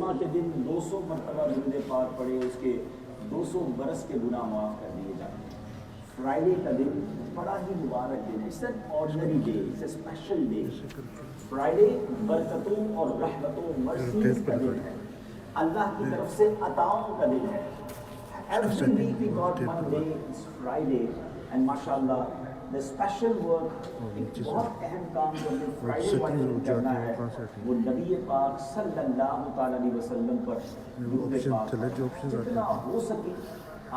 جمعہ کے دن 200 مرتبہ درود پاک پڑھے اس کے 200 برس کے گناہ معاف کر دیے جاتے ہیں. فرائیڈے کا دن بڑا ہی مبارک دن ہے. It's an ordinary day, it's a special day. Friday برکتوں اور رحمتوں مرسیز کا دن ہے, اللہ کی طرف سے عطاؤں کا دن ہے. Every week we got one day, it's Friday, and mashallah, the special work, ایک بہت اہم کام جو ہمیں فرائیڈے والے دن کرنا ہے وہ نبی پاک صلی اللہ تعالیٰ علیہ وسلم پر درود پاک. جتنا ہو سکے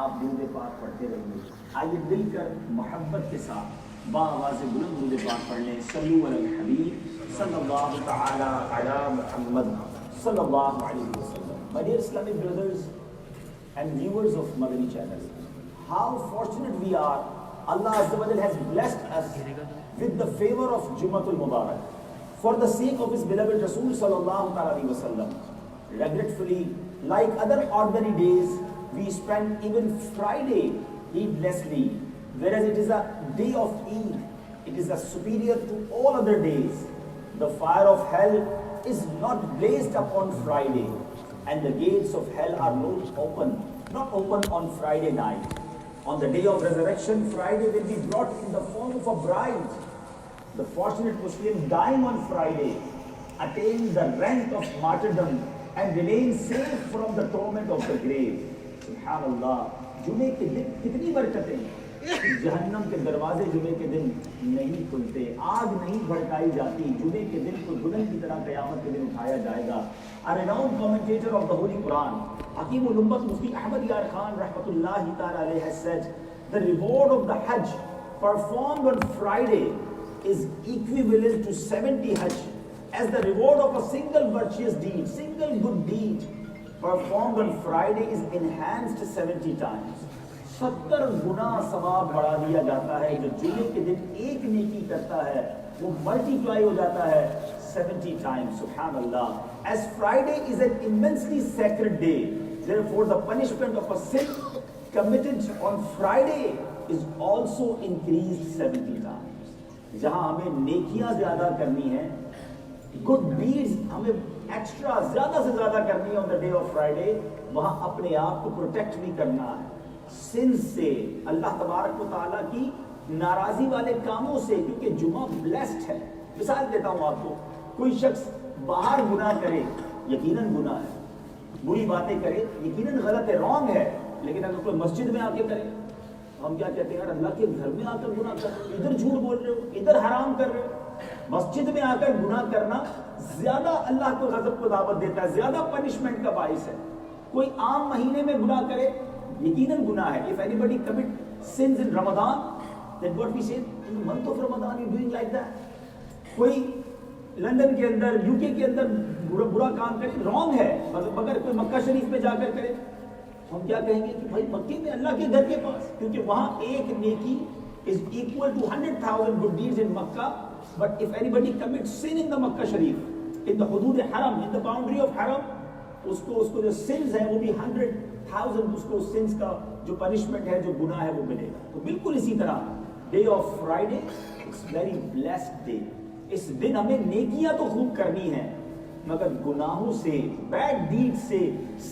آپ درود پاک پڑھتے رہیے. آئیے مل کر محبت کے ساتھ با آواز بلند درود پاک پڑھ لیں. صلو علی الحبیب صلی اللہ تعالیٰ علی محمد صلی اللہ علیہ وسلم. My dear Islamic brothers and viewers of Madani channel, how fortunate we are. Allah Azza wa Jalla has blessed us with the favor of Jumatul Mubarak for the sake of his beloved Rasul sallallahu alaihi wasallam. Regretfully, like other ordinary days, we spend even Friday heedlessly, whereas it is a day of Eid. It is a superior to all other days. The fire of hell is not blazed upon Friday, and the gates of hell are not open on Friday night. On the day of resurrection, Friday will be brought in the form of a bride. The fortunate Muslim dying on Friday attains the rank of martyrdom and remains safe from the torment of the grave. Subhanallah. جمعے کے دن کتنی برکتیں ہیں. جہنم کے دروازے جمعے کے دن نہیں کھلتے, آگ نہیں بھڑکائی جاتی. جمعے کے دن کو دلہن کی طرح قیامت کے دن اٹھایا جائے گا. A renowned commentator of the Holy Quran, Hakim ul-Ummat Mufti Ahmad Yar Khan rahmatullahi ta'ala alayhi has said, the reward of the Hajj performed on Friday is equivalent to 70 Hajj, as the reward of a single virtuous deed, single good deed performed on Friday is enhanced 70 times. 70 گنا ثواب بڑھا دیا جاتا ہے. جو جمعے کے دن ایک نیکی کرتا ہے وہ ملٹیپلائی ہو جاتا ہے 70 times. سبحان اللہ. As Friday is an immensely sacred day, therefore the punishment of a sin committed on Friday is also increased 70 times. جہاں ہمیں نیکیاں زیادہ کرنی ہیں, good deeds ہمیں ایکسٹرا زیادہ سے زیادہ کرنی ہے on the day of Friday, وہاں اپنے آپ کو پروٹیکٹ بھی کرنا ہے سن سے, اللہ تبارک و تعالیٰ کی ناراضی والے کاموں سے, کیونکہ جمعہ بلیسڈ ہے. مثال دیتا ہوں آپ کو, کوئی شخص باہر گناہ کرے یقیناً گناہ ہے, بری باتیں کرے یقیناً غلط ہے, رانگ ہے, لیکن اگر کوئی مسجد میں آ کے کرے ہم کیا کہتے ہیں, یار اللہ کے گھر میں آ کر گناہ کر رہے ہو, ادھر جھوٹ بول رہے ہو, ادھر حرام کر رہے ہو. مسجد میں آ کر گناہ کرنا زیادہ اللہ کو غضب کو دعوت دیتا ہے, زیادہ پنشمنٹ کا باعث ہے. کوئی عام مہینے میں گناہ کرے یقیناً گناہ ہے. If anybody commit sins in Ramadan, then what we say, in the month of Ramadan you doing like that. کوئی لندن کے اندر, یو کے اندر برا کام کرے, رانگ ہے, مگر کوئی مکہ شریف میں جا کر کرے, ہم کیا کہیں گے کہ بھائی مکے میں اللہ کے گھر کے پاس, کیونکہ وہاں ایک نیکی is equal to 100,000 good deeds in Makkah. But if anybody commits sin in the Makkah Sharif, in the Hudud Haram, in the boundary of Haram, اس کو جو sins ہیں وہ بھی 100,000 اس کو sins کا جو punishment ہے, جو گناہ ہے وہ ملے گا. تو بالکل اسی طرح day of Friday, it's very blessed day. اس دن ہمیں نیکیاں تو خوب کرنی ہیں, مگر گناہوں سے, بیڈ ڈیڈ سے,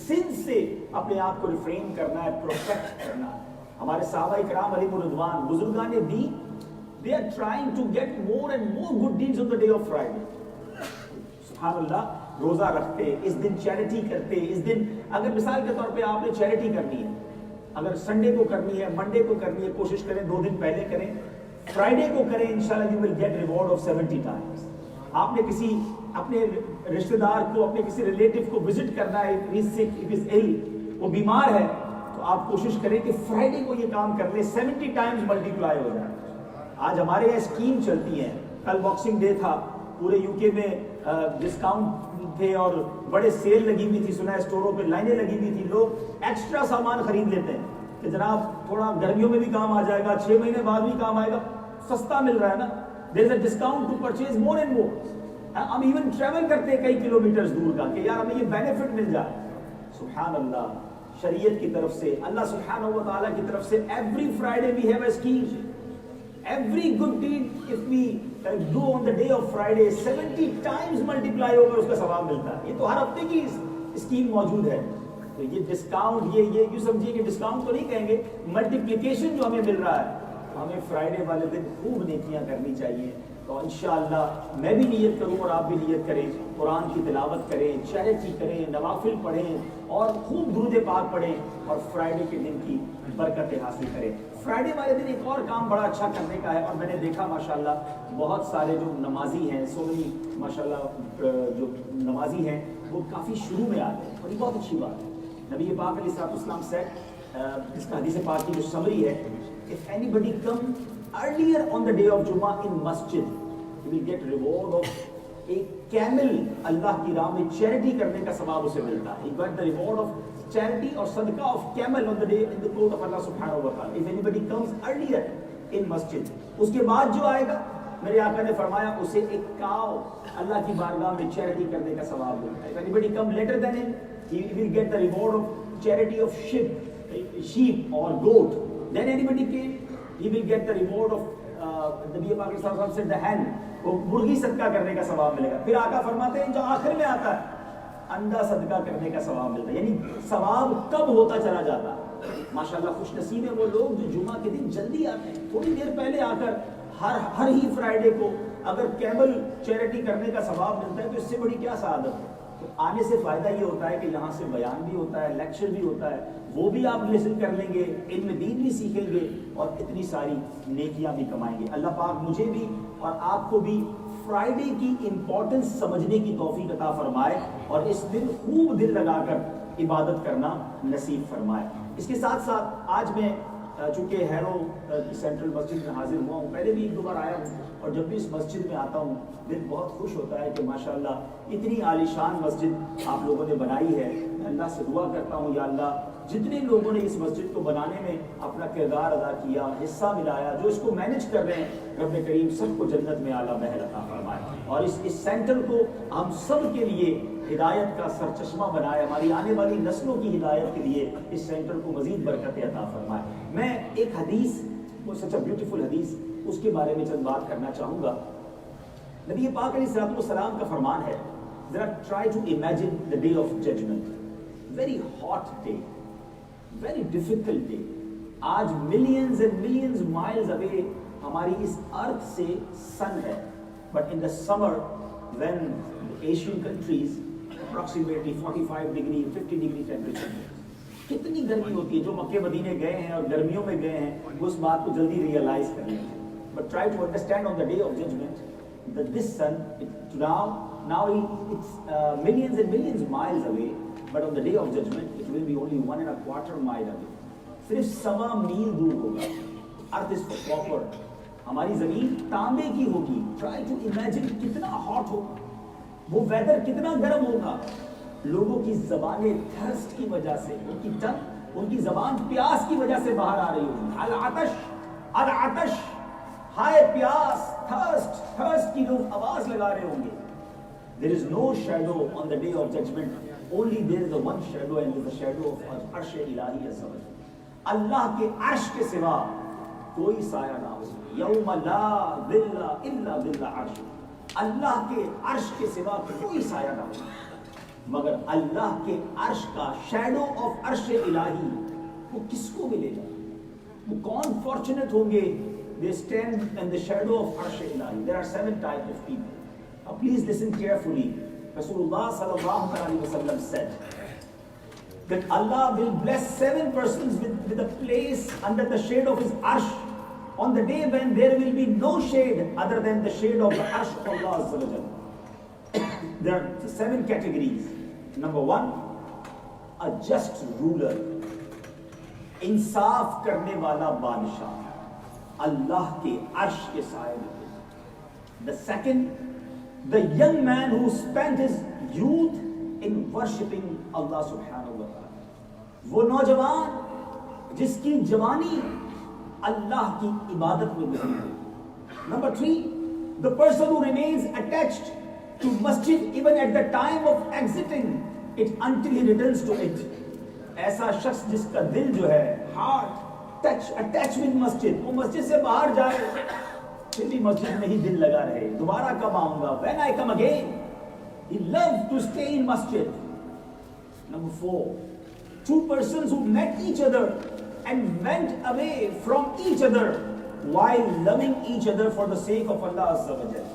سن سے اپنے آپ کو ریفرین کرنا ہے, پروٹیکٹ کرنا ہے. ہمارے صحابہ کرام علیہ الرضوان, بزرگان دین, they are trying to get more and more good deeds on the day of Friday. سبحان اللہ. روزہ رکھتے, اس دن چیریٹی کرتے, اس دن اگر مثال کے طور پہ آپ نے چیریٹی کرنی ہے, اگر سنڈے کو کرنی ہے, منڈے کو کرنی ہے, کوشش کریں 2 دن پہلے کریں, فرائیڈے کو کریں, انشاءاللہ you will get reward of 70 times. آپ نے کسی اپنے رشتہ دار کو, اپنے کسی ریلیٹو کو وزٹ کرنا ہے, if he is sick, if he is ill, وہ بیمار ہے, تو آپ کوشش کریں کہ فرائیڈے کو یہ کام کر لیں, 70 times ملٹیپلائی ہو جائے. آج ہمارے یہاں اسکیم چلتی ہیں, کل باکسنگ ڈے تھا, پورے یو کے میں ڈسکاؤنٹ تھے اور بڑے سیل لگی ہوئی تھی, سنا ہے اسٹوروں پہ لائنیں لگی ہوئی تھی, لوگ ایکسٹرا سامان خرید لیتے ہیں کہ جناب تھوڑا گرمیوں میں بھی کام آ جائے گا, 6 مہینے بعد بھی کام آئے گا, سستا مل رہا ہے نا. there is a discount to purchase more and more. ہم ایون ٹریول کرتے ہیں کئی کلومیٹرز دور کا کہ یار ہمیں یہ بینیفٹ مل جائے. سبحان اللہ. شریعت کی طرف سے, اللہ سبحانہ و تعالیٰ کی طرف سے, every Friday we have a scheme. Every good deed if we do on the day of Friday 70 times multiply ہوگا, اس کا ثواب ملتا ہے. یہ تو ہر ہفتے کی اسکیم موجود ہے. تو یہ ڈسکاؤنٹ یہ یوں سمجھیے کہ ڈسکاؤنٹ تو نہیں کہیں گے, ملٹیپلیکیشن جو ہمیں مل رہا ہے, ہمیں فرائیڈے والے دن خوب نیکیاں کرنی چاہیے. تو انشاءاللہ میں بھی نیت کروں اور آپ بھی نیت کریں, قرآن کی تلاوت کریں, چیریٹی کریں, نوافل پڑھیں اور خوب درود پاک پڑھیں اور فرائیڈے کے دن کی برکتیں حاصل کریں. فرائیڈے والے دن ایک اور کام بڑا اچھا کرنے کا ہے, اور میں نے دیکھا ماشاءاللہ بہت سارے جو نمازی ہیں, سونی ماشاءاللہ جو نمازی ہیں وہ کافی شروع میں آتے ہیں, اور یہ بہت اچھی بات ہے. نبی پاک علیہ السلام said, اس کا حدیث پاک کی جو سمری ہے, if anybody come earlier on the day of Jummah in masjid, he will get reward of a camel. اللہ کی راہ میں چیریٹی کرنے کا ثواب اسے ملتا ہے. He got the reward of charity or sadaqah of camel on the day in the court of Allah subhanahu wa ta'ala. If anybody comes earlier in masjid, اس کے بعد جو آئے گا, میرے آقا نے فرمایا اسے ایک کاؤ اللہ کی بارگاہ میں چیریٹی کرنے کا ثواب ملتا ہے. If anybody come later than him, he will get the reward of charity of sheep or goat. Then anybody came, he will get the reward of نبی پاک صلی اللہ علیہ وسلم سے the hen, وہ مرغی صدقہ کرنے کا ثواب ملے گا. پھر آقا فرماتے ہیں جو آخر میں آتا ہے انڈا صدقہ کرنے کا ثواب ملتا ہے. یعنی ثواب کب ہوتا چلا جاتا ہے. ماشاءاللہ خوش نصیب ہیں وہ لوگ جو جمعہ کے دن جلدی آتے ہیں, تھوڑی دیر پہلے آ کر. ہر ہی فرائیڈے کو اگر کیبل چیریٹی کرنے کا ثواب ملتا ہے تو اس سے بڑی کیا سعادت ہے. تو آنے سے فائدہ یہ ہوتا ہے کہ یہاں سے بیان بھی ہوتا ہے, لیکچر بھی ہوتا ہے, وہ بھی آپ لسن کر لیں گے, علم دین بھی سیکھیں گے اور اتنی ساری نیکیاں بھی کمائیں گے. اللہ پاک مجھے بھی اور آپ کو بھی فرائیڈے کی امپورٹنس سمجھنے کی توفیق عطا فرمائے اور اس دن خوب دل لگا کر عبادت کرنا نصیب فرمائے. اس کے ساتھ ساتھ آج میں چونکہ ہیرو کی سینٹرل مسجد میں حاضر ہوا ہوں, پہلے بھی ایک دو بار آیا ہوں, اور جب بھی اس مسجد میں آتا ہوں دل بہت خوش ہوتا ہے کہ ماشاءاللہ اتنی عالیشان مسجد آپ لوگوں نے بنائی ہے. میں اللہ سے دعا کرتا ہوں یا اللہ جتنے لوگوں نے اس مسجد کو بنانے میں اپنا کردار ادا کیا, حصہ ملایا, جو اس کو مینج کر رہے ہیں, رب کریم سب کو جنت میں اعلیٰ محل عطا فرمائے اور اس سینٹر کو ہم سب کے لیے ہدایت کا سرچشمہ بنائے, ہماری آنے والی نسلوں کی ہدایت کے لیے اس سینٹر کو مزید برکتیں عطا فرمائے. میں ایک حدیث, وہ سچ اے بیوٹیفل حدیث, اس کے بارے میں چند بات کرنا چاہوں گا. نبی پاک علیہ الصلوۃ والسلام کا فرمان ہے, ذرا try to imagine the day of judgment, very hot day, very difficult day. آج millions and millions miles away ہماری اس ارتھ سے سن ہے, but in the summer when the Asian countries approximately 45 degree 50 degree temperature, کتنی گرمی ہوتی ہے. جو مکے مدینے گئے ہیں اور گرمیوں میں گئے ہیں وہ اس بات کو جلدی ریئلائز کر لیں. But try to understand on the day of judgment that this sun now it's millions and millions miles away, but on the day of judgment it will be only 1.25 mile away. صرف 1.25 میل دور ہوگا. Earth is copper, ہماری زمین تانبے کی ہوگی. Try to imagine کتنا hot ہوگا, وہ ویدر کتنا گرم ہوگا. لوگوں کی زبانیں تھرسٹ کی وجہ سے, ان کی ٹنگ, ان کی زبان پیاس کی وجہ سے باہر آ رہی ہوگی. العطش, ہائے پیاس, تھرسٹ کی لوگ آواز لگا رہے ہوں گے. There is no shadow on the day of judgment, only there is a one shadow and it is the shadow of عرش الہی عز و جل. اللہ کے عرش کے سوا کوئی سایہ نہ ہو. یوم لا ظل الا ظل عرش, اللہ کے عرش کے سوا کوئی سایہ نہ ہو مگر اللہ کے عرش کا شیڈو آف عرش الہی. وہ کس کو ملے گا؟ وہ کون فارچونیٹ ہوں گے؟ they stand in the shadow of عرش الہی. there are 7 types of people. Now please listen carefully. Rasulullah sallallahu alaihi wasallam said that Allah will bless 7 persons with a place under the shade of his arsh on the day when there will be no shade other than the shade of the arsh of Allah azza wa jalla. There are 7 categories. Number 1, a just ruler, انصاف کرنے والا بادشاہ, اللہ کے عرش کے سائے میں. The second, the young man who spent his youth in worshipping Allah subhanahu wa ta'ala. وہ نوجوان جس کی جوانی اللہ کی عبادت میں گزری ہے. Number 3, the person who remains attached to masjid even at the time of exiting it until he returns to it. ایسا شخص جس کا دل جو ہے ہارٹ اٹیچ ود مسجد, وہ مسجد سے باہر جائے پھر بھی مسجد میں ہی دل لگا رہے, دوبارہ کب آؤں گا, when I come again. He loves to stay in masjid. Number 4, two persons who met each other and went away from each other while loving each other for the sake of Allah Azza wa Jalla.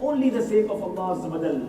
only the sake of Allah Azza wa Jalla.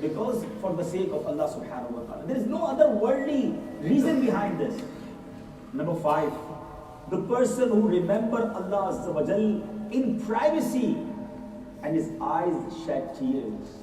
because for the sake of Allah subhanahu wa ta'ala. There is no other worldly reason behind this. Number 5, the person who remember Allah Azza wa Jal in privacy and his eyes shed tears.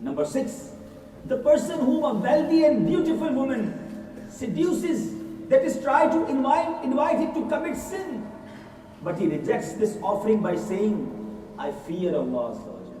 Number 6, the person whom a wealthy and beautiful woman seduces, that is try to invite him to commit sin, but he rejects this offering by saying, I fear Allah Azza wa Jalla.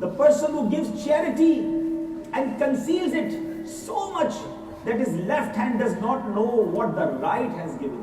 the person who gives charity and conceals it so much that his left hand does not know what the right has given.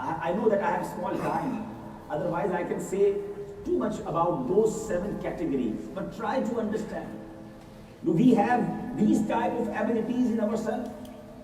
I know that I have small time, otherwise I can say too much about those 7 categories, but try to understand. Do we have these type of abilities in ourselves?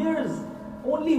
years. Only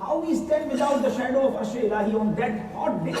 How we stand without the shadow of Arsh Ilahi on that hot day?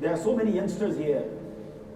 There are so many youngsters here.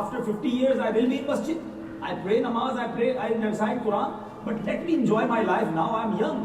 After 50 years I will be in masjid, I pray namaz, I recite Quran, but let me enjoy my life now. I am young.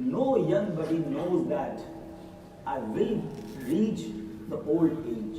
no young buddy knows that I will reach the old age.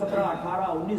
17, 18, 19,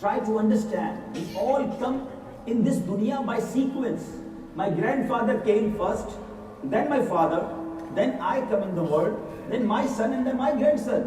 Try to understand, we all come in this dunya by sequence. My grandfather came first, then my father, then I come in the world, then my son and then my grandson.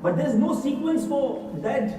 But there is no sequence for death.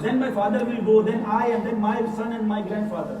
then my father will go, then I and then my son and my grandfather.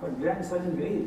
but grandson in grave.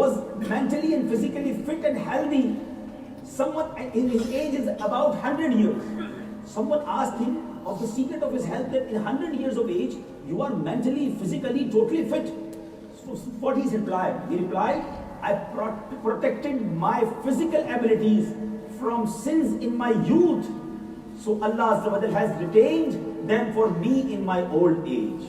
was mentally and physically fit and healthy. Someone in his age is about 100 years. Someone asked him of the secret of his health, that in 100 years of age you are mentally, physically totally fit. So what he replied? He replied, I protected my physical abilities from sins in my youth, so Allah Azza wa Jalla has retained them for me in my old age.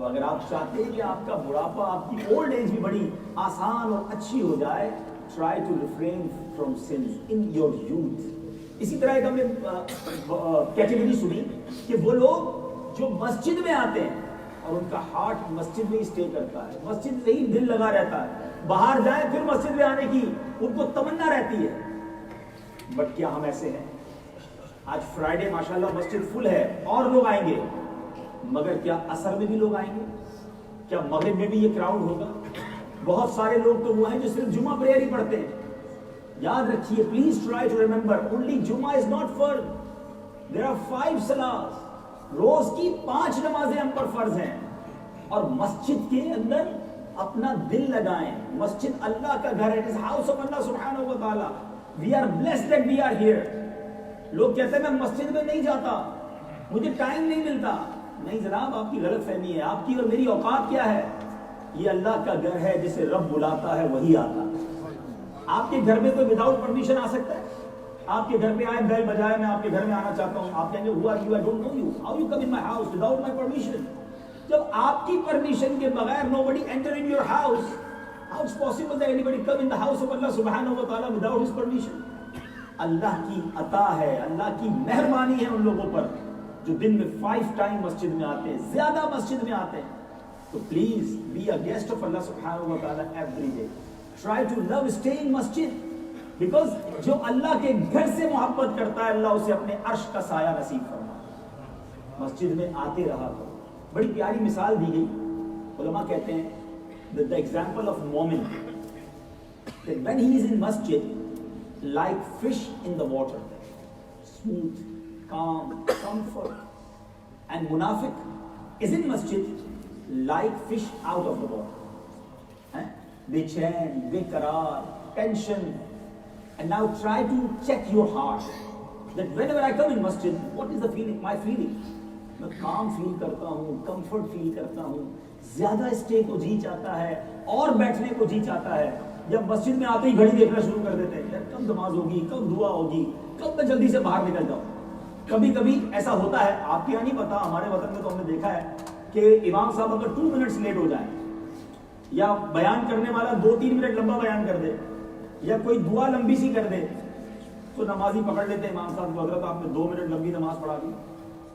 تو اگر آپ چاہتے ہیں کہ آپ کا بڑھاپا، آپ کی اولڈ ایج بھی بڑی آسان اور اچھی ہو جائے، try to refrain from sins in your youth. اسی طرح ایک ہم نے کیٹیگری سنی کہ وہ لوگ جو مسجد میں آتے ہیں اور ان کا ہارٹ مسجد میں ہی اسٹے کرتا ہے، مسجد سے ہی دل لگا رہتا ہے، باہر جائیں پھر مسجد میں آنے کی ان کو تمنا رہتی ہے. بٹ کیا ہم ایسے ہیں؟ آج فرائیڈے ماشاءاللہ مسجد فل ہے اور لوگ آئیں گے، مگر کیا عصر میں بھی لوگ آئیں گے؟ کیا مغرب میں بھی یہ کراؤڈ ہوگا؟ بہت سارے لوگ تو وہ ہیں جو صرف جمعہ پریئر ہی پڑھتے ہیں. یاد رکھیے، please try to remember, only Jumma is not فرض، دیر آر 5 صلاۃ، روز کی 5 نمازیں ہم پر فرض ہیں. اور مسجد کے اندر اپنا دل لگائیں. مسجد اللہ کا گھر ہے، it is house of Allah سبحانہ و تعالی. We are blessed that we are here. لوگ کہتے ہیں میں مسجد میں نہیں جاتا، مجھے ٹائم نہیں ملتا. نہیں جناب، آپ کی غلط فہمی ہے. آپ کی اور میری اوقات کیا ہے؟ یہ اللہ کا گھر ہے، جسے رب بلاتا ہے وہی آتا ہے. آپ کے گھر میں کوئی وداؤٹ پرمیشن آ سکتا ہے؟ آپ کے گھر پہ آئے، بیل بجائے، میں آپ کے گھر میں آنا چاہتا ہوں، آپ کہیں گے who are you? I don't know you. How you come in my house without my permission? جب آپ کی پرمیشن کے بغیر nobody enter in your house, how it's possible that anybody come in the house of Allah subhanahu wa ta'ala without his permission? اللہ کی عطا ہے، اللہ کی مہربانی ہے ان لوگوں پر جو دن میں 5 ٹائم مسجد میں آتے ہیں، زیادہ مسجد میں آتے ہیں. تو please be a guest of Allah سبحانہ و تعالی every day. Try to love stay in masjid, because جو اللہ کے گھر سے محبت کرتا ہے اللہ اسے اپنے عرش کا سایہ نصیب فرماتا ہے. مسجد میں آتے رہا کرو. بڑی پیاری مثال دی گئی. علماء کہتے ہیں the example of مومن that when he is in masjid like fish in the water, smooth, calm, comfort, and munafiq is in masjid like fish out of the water. Bے چین، بے قرار، tension. And now try to check your heart that whenever I come in masjid, what is the feeling? My feeling, میں calm feel کرتا ہوں، comfort feel کرتا ہوں، زیادہ stay کو جی چاہتا ہے اور بیٹھنے کو جی چاہتا ہے. جب مسجد میں آتے ہی گھڑی دیکھنا شروع کر دیتے ہیں، کب نماز ہوگی، کب دعا ہوگی، کب میں جلدی سے باہر نکل جاؤں. کبھی کبھی ایسا ہوتا ہے، آپ کے یہاں نہیں پتا، ہمارے وطن میں تو ہم نے دیکھا ہے کہ امام صاحب اگر 2 منٹس لیٹ ہو جائیں یا بیان کرنے والا 2-3 منٹ لمبا بیان کر دے یا کوئی دعا لمبی سی کر دے تو نمازی پکڑ لیتے ہیں امام صاحب کو، حضرت آپ نے 2 منٹ لمبی نماز پڑھا دی،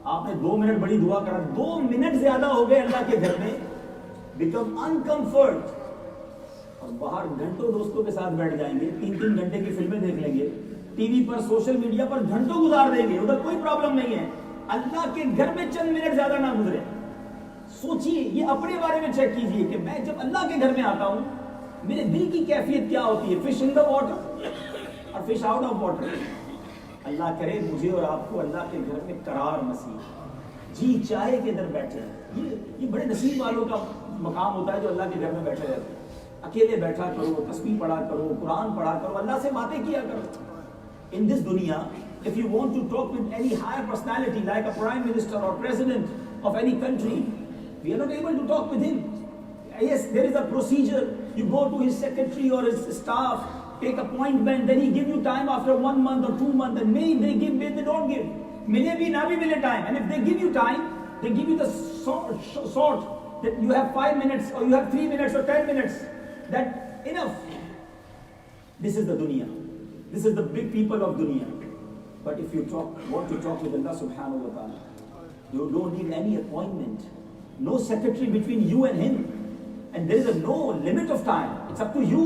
آپ نے 2 منٹ بڑی دعا کرا، 2 منٹ زیادہ ہو گئے اللہ کے گھر میں. Become uncomfort. اور باہر گھنٹوں دوستوں کے ساتھ بیٹھ جائیں گے، 3-3 گھنٹے کی فلمیں دیکھ لیں گے، ٹی وی پر سوشل میڈیا پر گھنٹوں گزار دیں گے، ادھر کوئی پرابلم نہیں ہے. اللہ کے گھر میں چند منٹ زیادہ نہ گزرے. سوچئے، یہ اپنے بارے میں چیک کیجئے کہ میں جب اللہ کے گھر میں آتا ہوں میرے دل کی کیفیت کیا ہوتی ہے. فش ان دا واٹر اور فش آؤٹ آف واٹر. اللہ کرے مجھے اور آپ کو اللہ کے گھر میں قرار نصیب، جی چاہے کہ ادھر بیٹھے. یہ بڑے نصیب والوں کا مقام ہوتا ہے جو اللہ کے گھر میں بیٹھے رہتے ہیں. اکیلے بیٹھا کرو، تسبیح پڑھا کرو، قرآن پڑھا کرو، اللہ سے باتیں کیا کرو. In this dunya, if you want to talk with any higher personality like a prime minister or president of any country, we are not able to talk with him. Yes, there is a procedure. You go to his secretary or his staff, take appointment, then he give you time after 1 month or 2 months, and maybe they give, maybe they don't give. Mile bhi na bhi mile time. And if they give you time, they give you the sort that you have 5 minutes or you have 3 minutes or 10 minutes. That enough. This is the dunya. This is the big people of dunya. But if you want to talk with Allah subhanahu wa ta'ala, you don't need any appointment. No secretary between you and him. And there is no limit of time. It's up to you.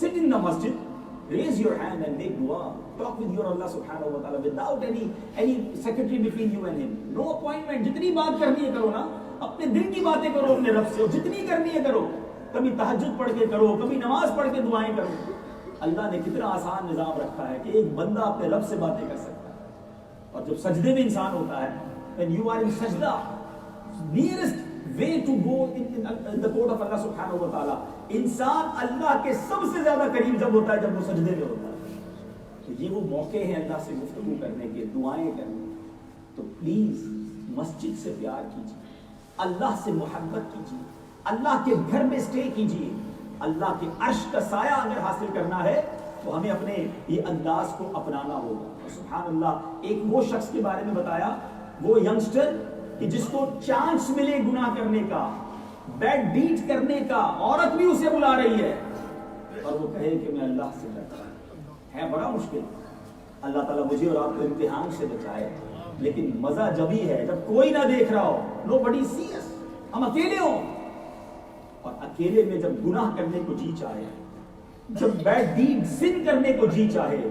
Sit in the masjid, raise your hand and make dua. Talk with your Allah subhanahu wa ta'ala without any secretary between you and him. No appointment. جتنی بات کرنی ہے کرو نا. اپنے دل کی باتیں کرو اپنے رب سے. جتنی کرنی ہے کرو. کبھی تہجد پڑھ کے کرو، کبھی نماز پڑھ کے دعائیں کرو. اللہ نے کتنا آسان نظام رکھا ہے کہ ایک بندہ اپنے رب سے باتیں کر سکتا ہے. اور جب سجدے میں انسان ہوتا ہے، when you are in sajda, nearest way to go in the court of Allah subhanahu wa ta'ala, انسان اللہ کے سب سے زیادہ قریب جب ہوتا ہے جب وہ سجدے میں ہوتا ہے. تو یہ وہ موقع ہیں اللہ سے گفتگو کرنے کے، دعائیں کرنے. تو پلیز مسجد سے پیار کیجیے، اللہ سے محبت کیجیے، اللہ کے گھر میں اسٹے کیجیے. اللہ کے عرش کا سایہ اگر حاصل کرنا ہے تو ہمیں اپنے یہ انداز کو اپنانا ہوگا. سبحان اللہ. ایک وہ شخص کے بارے میں بتایا، وہ ینگسٹر کہ جس کو چانس ملے گناہ کرنے کا، بیڈ ڈیڈ کرنے کا، عورت بھی اسے بلا رہی ہے اور وہ کہے کہ میں اللہ سے ڈرتا ہوں، ہے بڑا مشکل۔ اللہ تعالیٰ مجھے اور آپ کو امتحان سے بچائے، لیکن مزہ جب ہی ہے جب کوئی نہ دیکھ رہا ہو، نو بڈی سیز، ہم اکیلے ہوں، اور اکیلے میں جب گناہ کرنے کو جی چاہے، جب بیڈ ڈیڈ سن کرنے کو جی چاہے،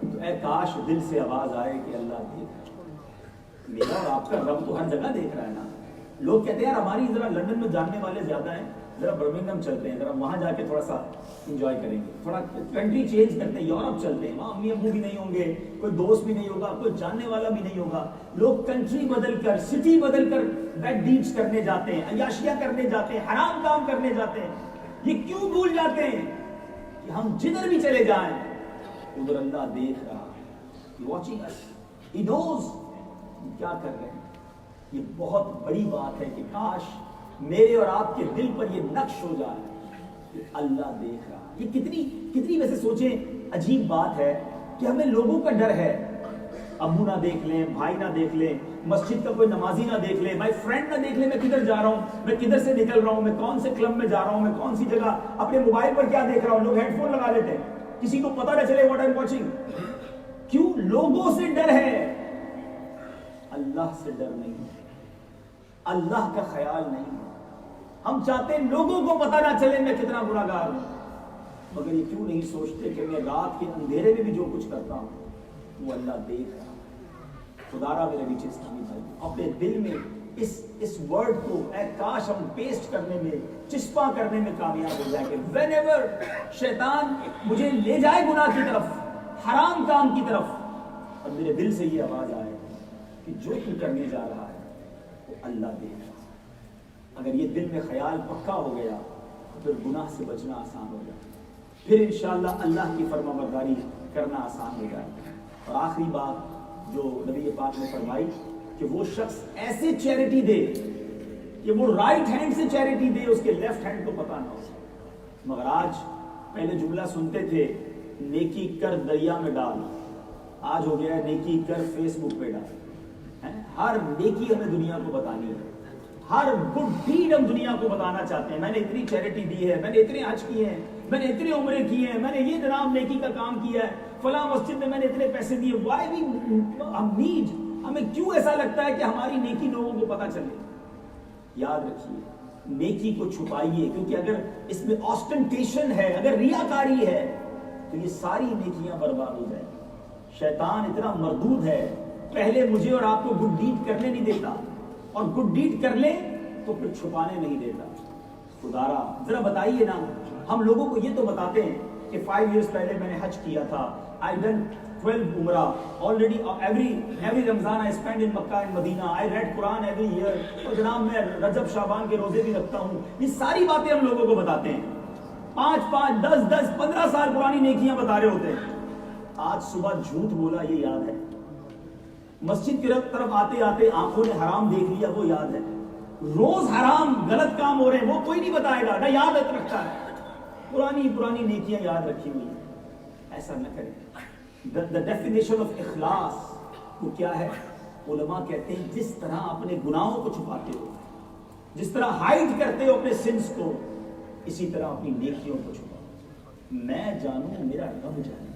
تو اے کاش دل سے آواز آئے کہ اللہ دیکھ، میرا اور آپ کا رب تو ہر جگہ دیکھ رہا ہے نا۔ لوگ کہتے ہیں یار ہماری ذرا لندن میں جاننے والے زیادہ ہیں، ذرا برمنگھم چلتے ہیں، ذرا وہاں جا کے تھوڑا سا انجوائے کریں گے، تھوڑا کنٹری چینج کرتے ہیں، یورپ چلتے ہیں، وہاں امی ابو بھی نہیں ہوں گے، کوئی دوست بھی نہیں ہوگا، کوئی جاننے والا بھی نہیں ہوگا۔ لوگ کنٹری بدل کر، سٹی بدل کر بیڈ ڈیڈز کرنے جاتے ہیں، عیاشیاں کرنے جاتے ہیں، حرام کام کرنے جاتے ہیں۔ یہ کیوں بھول جاتے ہیں کہ ہم جدھر بھی چلے جائیں ادھر اللہ دیکھ رہا ہے، واچنگ اس، ہی نوز کیا کر رہے ہیں۔ یہ بہت بڑی بات ہے کہ کاش میرے اور آپ کے دل پر یہ نقش ہو جائے کہ اللہ دیکھ رہا ہے۔ یہ کتنی ویسے سوچیں عجیب بات ہے کہ ہمیں لوگوں کا ڈر ہے، ابو نہ دیکھ لیں، بھائی نہ دیکھ لیں، مسجد کا کوئی نمازی نہ دیکھ لے، مائی فرینڈ نہ دیکھ لے میں کدھر جا رہا ہوں، میں کدھر سے نکل رہا ہوں، میں کون سے کلب میں جا رہا ہوں، میں کون سی جگہ اپنے موبائل پر کیا دیکھ رہا ہوں۔ لوگ ہیڈ فون لگا لیتے ہیں، کسی کو پتہ نہ چلے واٹ آئی ایم واچنگ۔ کیوں؟ لوگوں سے ڈر ہے، اللہ سے ڈر نہیں، اللہ کا خیال نہیں۔ ہم چاہتے ہیں لوگوں کو پتہ نہ چلے میں کتنا گناہگار ہوں، مگر یہ کیوں نہیں سوچتے کہ میں رات کے اندھیرے میں بھی جو کچھ کرتا ہوں وہ اللہ دیکھ رہا ہے۔ خدارا میرے بیچ اسلامی بھائی، اپنے دل میں اس ورڈ کو اے کاش ہم پیسٹ کرنے میں، چسپاں کرنے میں کامیاب ہو جائے کہ وین ایور شیطان مجھے لے جائے گناہ کی طرف، حرام کام کی طرف، اور میرے دل سے یہ آواز آئے کہ جو تو کرنے جا رہا ہے وہ اللہ دیکھ رہا ہے۔ اگر یہ دل میں خیال پکا ہو گیا تو پھر گناہ سے بچنا آسان ہو جائے، پھر انشاءاللہ اللہ کی فرما برداری کرنا آسان ہو جائے۔ اور آخری بات جو نبی پاک نے فرمائی کہ وہ شخص ایسے چیریٹی دے کہ وہ رائٹ ہینڈ سے چیریٹی دے، اس کے لیفٹ ہینڈ کو پتہ نہ ہو۔ مگر آج پہلے جملہ سنتے تھے نیکی کر دریا میں ڈال، آج ہو گیا ہے نیکی کر فیس بک پہ ڈال۔ ہر نیکی ہمیں دنیا کو بتانی ہے، ہر گڈ ڈیڈ ہم دنیا کو بتانا چاہتے ہیں۔ میں نے اتنی چیریٹی دی ہے، میں نے اتنے حج کیے ہیں، میں نے اتنے عمرے کیے ہیں، میں نے یہ جناب نیکی کا کام کیا ہے، فلاں مسجد میں میں نے اتنے پیسے دیے۔ وائی وی نیڈ، ہمیں کیوں ایسا لگتا ہے کہ ہماری نیکی لوگوں کو پتہ چلے؟ یاد رکھیے نیکی کو چھپائیے، کیونکہ اگر اس میں آسٹنٹیشن ہے، اگر ریاکاری ہے تو یہ ساری نیکیاں برباد ہو جائیں۔ شیطان اتنا مردود ہے، پہلے مجھے اور آپ کو گڈ ڈیڈ کرنے نہیں دیتا، اور گڈ ڈیڈ کر لیں تو پھر چھپانے نہیں دیتا۔ خدارا ذرا بتائیے نا، ہم لوگوں کو یہ تو بتاتے ہیں کہ 5 ایئرز پہلے میں نے حج کیا تھا، I done 12 عمرہ already, every Ramzan I spend in Makkah and Medina, I read Quran every year، اور جناب میں رجب شعبان کے روزے بھی رکھتا ہوں۔ یہ ساری باتیں ہم لوگوں کو بتاتے ہیں، 5 10 15 سال پرانی نیکیاں بتا رہے ہوتے ہیں۔ آج صبح جھوٹ بولا یہ یاد ہے، مسجد کی طرف آتے آتے آنکھوں نے حرام دیکھ لیا وہ یاد ہے، روز حرام غلط کام ہو رہے ہیں وہ کوئی نہیں بتائے گا، نہ یاد رکھتا ہے، پرانی نیکیاں یاد رکھی ہوئی ہیں۔ ایسا نہ کریں۔ The definition of اخلاص وہ کیا ہے؟ علماء کہتے ہیں جس طرح اپنے گناہوں کو چھپاتے ہو، جس طرح ہائڈ کرتے ہو اپنے سنس کو، اسی طرح اپنی نیکیوں کو چھپاؤ۔ میں جانوں میرا رب جانے۔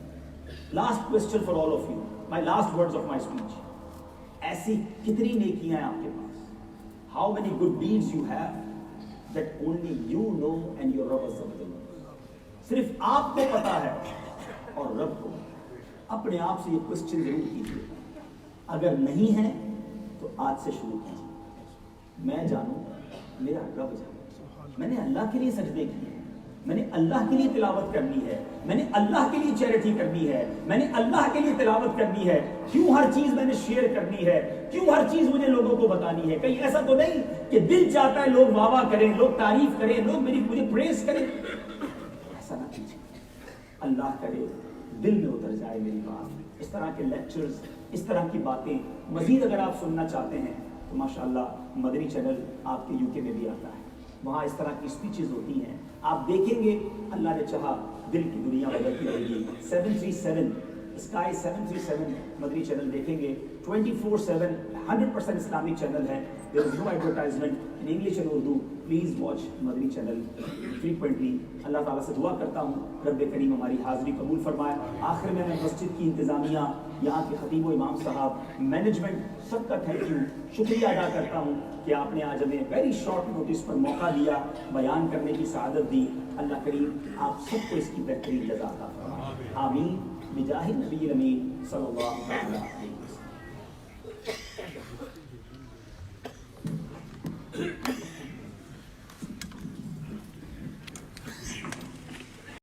Last question for all of you, my last words of my speech. ایسی کتنی نیکیاں ہیں آپ کے پاس؟ How many good deeds you have that only you know and your رب عز وجل نوز؟ صرف آپ کو پتا ہے اور رب کو۔ اپنے آپ سے یہ کوسچن ضرور کیجیے، اگر نہیں ہے تو آج سے شروع کیجیے۔ میں جانوں میرا رب جانے، میں نے اللہ کے لیے سجدے کیے ہیں، میں نے اللہ کے لیے تلاوت کرنی ہے، میں نے اللہ کے لیے چیریٹی کرنی ہے، میں نے اللہ کے لیے تلاوت کرنی ہے، کیوں ہر چیز میں نے شیئر کرنی ہے، کیوں ہر چیز مجھے لوگوں کو بتانی ہے؟ کہیں ایسا تو نہیں کہ دل چاہتا ہے لوگ واہ واہ کریں، لوگ تعریف کریں، لوگ مجھے پریز کریں؟ ایسا نہ کیجیے۔ اللہ کرے دل میں اتر جائے میری بات۔ اس طرح کے لیکچرز، اس طرح کی باتیں مزید اگر آپ سننا چاہتے ہیں تو ماشاءاللہ مدنی چینل آپ کے UK میں بھی آتا ہے، وہاں اس طرح کی اسپیچز ہوتی ہیں، آپ دیکھیں گے، اللہ نے چاہا دل کی دنیا بدلتی رہے گی۔ 737 اسکائی 737 مدنی چینل دیکھیں گے، 24/7 100% اسلامک چینل ہے۔ There is no advertisement in English and Urdu. Please watch Madani channel frequently. اللہ تعالیٰ سے دعا کرتا ہوں رب کریم ہماری حاضری قبول فرمائے. آخر میں مسجد کی انتظامیہ, یہاں کے خطیب و امام صاحب, مینجمنٹ, سب کا تھینک یو, شکریہ ادا کرتا ہوں کہ آپ نے آج ہمیں ویری شارٹ نوٹس پر موقع دیا, بیان کرنے کی سعادت دی. اللہ کریم آپ سب کو اس کی بہترین جزا عطا فرمائے. آمین بجاہ نبی الامین صلی اللہ علیہ وسلم.